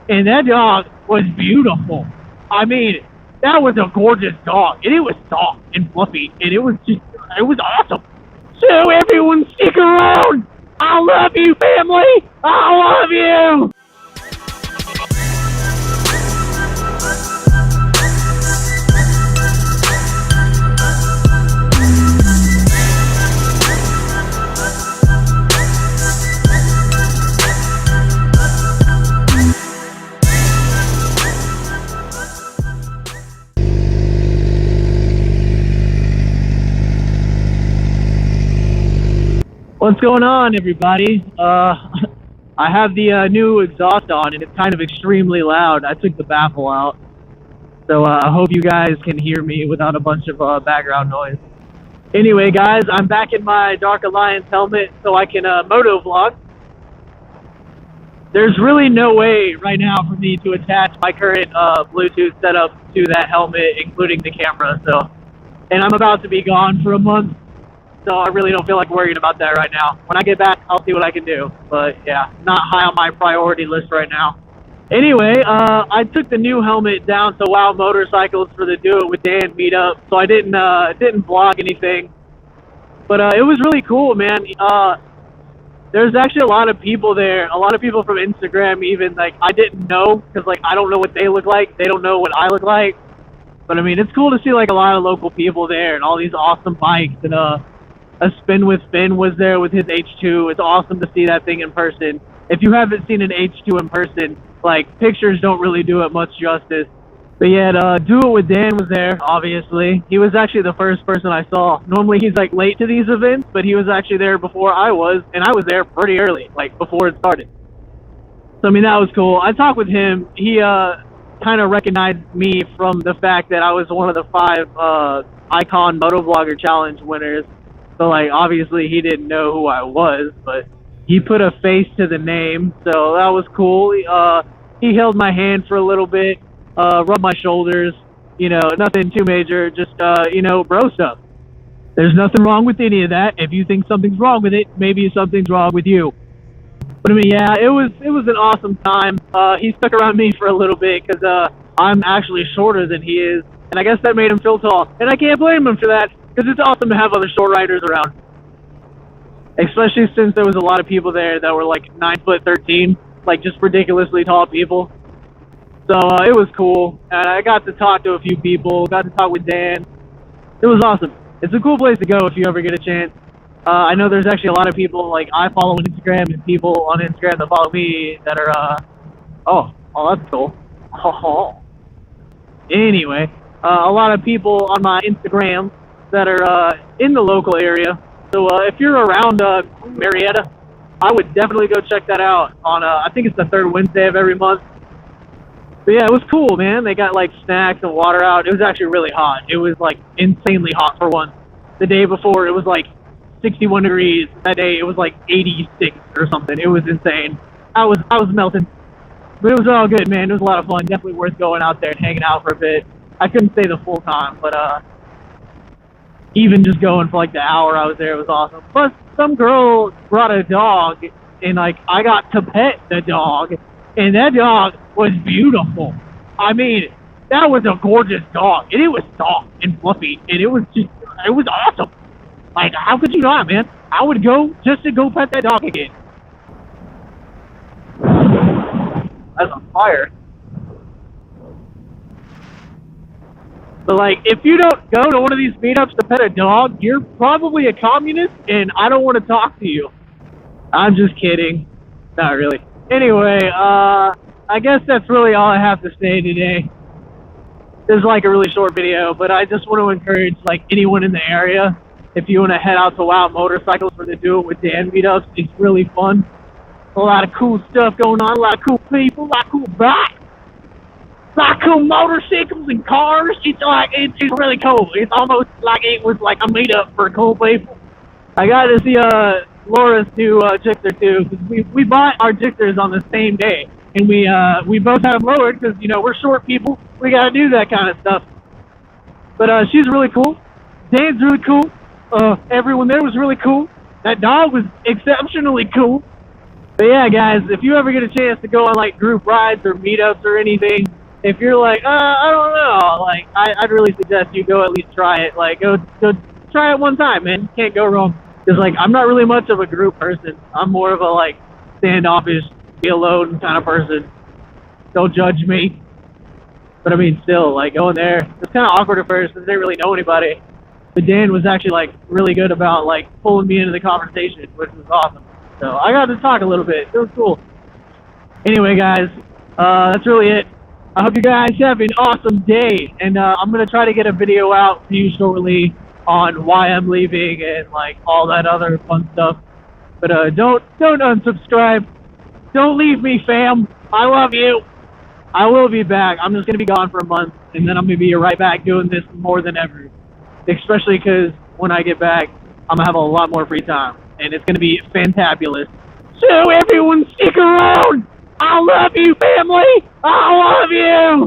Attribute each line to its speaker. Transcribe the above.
Speaker 1: and that dog was beautiful. I mean, that was a gorgeous dog, and it was soft and fluffy, and it was awesome. So everyone stick around. I love you, family. I love you. What's going on, everybody? I have the new exhaust on, and it's kind of extremely loud. I took the baffle out, so I hope you guys can hear me without a bunch of background noise. Anyway, guys, I'm back in my Dark Alliance helmet so I can moto vlog. There's really no way right now for me to attach my current Bluetooth setup to that helmet, including the camera. And I'm about to be gone for a month. So I really don't feel like worrying about that right now. When I get back, I'll see what I can do. But yeah, not high on my priority list right now. Anyway, I took the new helmet down to Wow Motorcycles for the Do It With Dan meetup, so I didn't vlog anything. But it was really cool, man. There's actually a lot of people there, a lot of people from Instagram even, like, I didn't know, because, like, I don't know what they look like, they don't know what I look like. But I mean, it's cool to see, like, a lot of local people there, and all these awesome bikes, and a Spin with Finn was there with his H2. It's awesome to see that thing in person. If you haven't seen an H2 in person, like, pictures don't really do it much justice. But yeah, Do It With Dan was there, obviously. He was actually the first person I saw. Normally he's, like, late to these events, but he was actually there before I was, and I was there pretty early, like, before it started. So, I mean, that was cool. I talked with him. He kind of recognized me from the fact that I was one of the 5 Icon Motovlogger Challenge winners. So, like, obviously he didn't know who I was, but he put a face to the name, so that was cool. He held my hand for a little bit, rubbed my shoulders, you know, nothing too major, just, you know, bro stuff. There's nothing wrong with any of that. If you think something's wrong with it, maybe something's wrong with you. But, I mean, yeah, it was an awesome time. He stuck around me for a little bit because I'm actually shorter than he is, and I guess that made him feel tall. And I can't blame him for that. Because it's awesome to have other short riders around. Especially since there was a lot of people there that were like 9'13", like just ridiculously tall people. So it was cool. And I got to talk to a few people, got to talk with Dan. It was awesome. It's a cool place to go if you ever get a chance. I know there's actually a lot of people like I follow on Instagram and people on Instagram that follow me that are, oh, that's cool. Anyway, a lot of people on my Instagram that are in the local area. So if you're around Marietta, I would definitely go check that out on, I think it's the 3rd Wednesday of every month. But yeah, it was cool, man. They got like snacks and water out. It was actually really hot. It was like insanely hot for once. The day before it was like 61 degrees. That day it was like 86 or something. It was insane. I was melting. But it was all good, man. It was a lot of fun. Definitely worth going out there and hanging out for a bit. I couldn't stay the full time, but even just going for like the hour I was there, it was awesome. Plus, some girl brought a dog, and like I got to pet the dog, and that dog was beautiful. I mean, that was a gorgeous dog, and it was soft and fluffy, and it was awesome. Like, how could you not, man? I would go just to go pet that dog again. That's on fire. But, like, if you don't go to one of these meetups to pet a dog, you're probably a communist, and I don't want to talk to you. I'm just kidding. Not really. Anyway, I guess that's really all I have to say today. This is, like, a really short video, but I just want to encourage, like, anyone in the area, if you want to head out to Wow Motorcycles for the Do It With Dan meetups, it's really fun. A lot of cool stuff going on, a lot of cool people, a lot of cool bikes. Like cool motorcycles and cars. It's really cool. It's almost like it was like a meetup for cool people. I got to see Laura's new Gixxer too, because we bought our Gixxers on the same day, and we both have them lowered because, you know, we're short people. We got to do that kind of stuff. But she's really cool. Dan's really cool. Everyone there was really cool. That dog was exceptionally cool. But yeah, guys, if you ever get a chance to go on like group rides or meetups or anything, if you're like, I don't know, like I'd really suggest you go at least try it. Like go try it one time, man. Can't go wrong. Cause like I'm not really much of a group person. I'm more of a like standoffish, be alone kind of person. Don't judge me. But I mean, still, like going there, it's kind of awkward at first because they didn't really know anybody. But Dan was actually like really good about like pulling me into the conversation, which was awesome. So I got to talk a little bit. It was cool. Anyway, guys, that's really it. I hope you guys have an awesome day, and I'm gonna try to get a video out to you shortly on why I'm leaving and like all that other fun stuff. But don't unsubscribe. Don't leave me, fam. I love you. I will be back. I'm just gonna be gone for a month, and then I'm gonna be right back doing this more than ever. Especially because when I get back, I'm gonna have a lot more free time, and it's gonna be fantabulous. So everyone, stick around. I love you, family. I love you.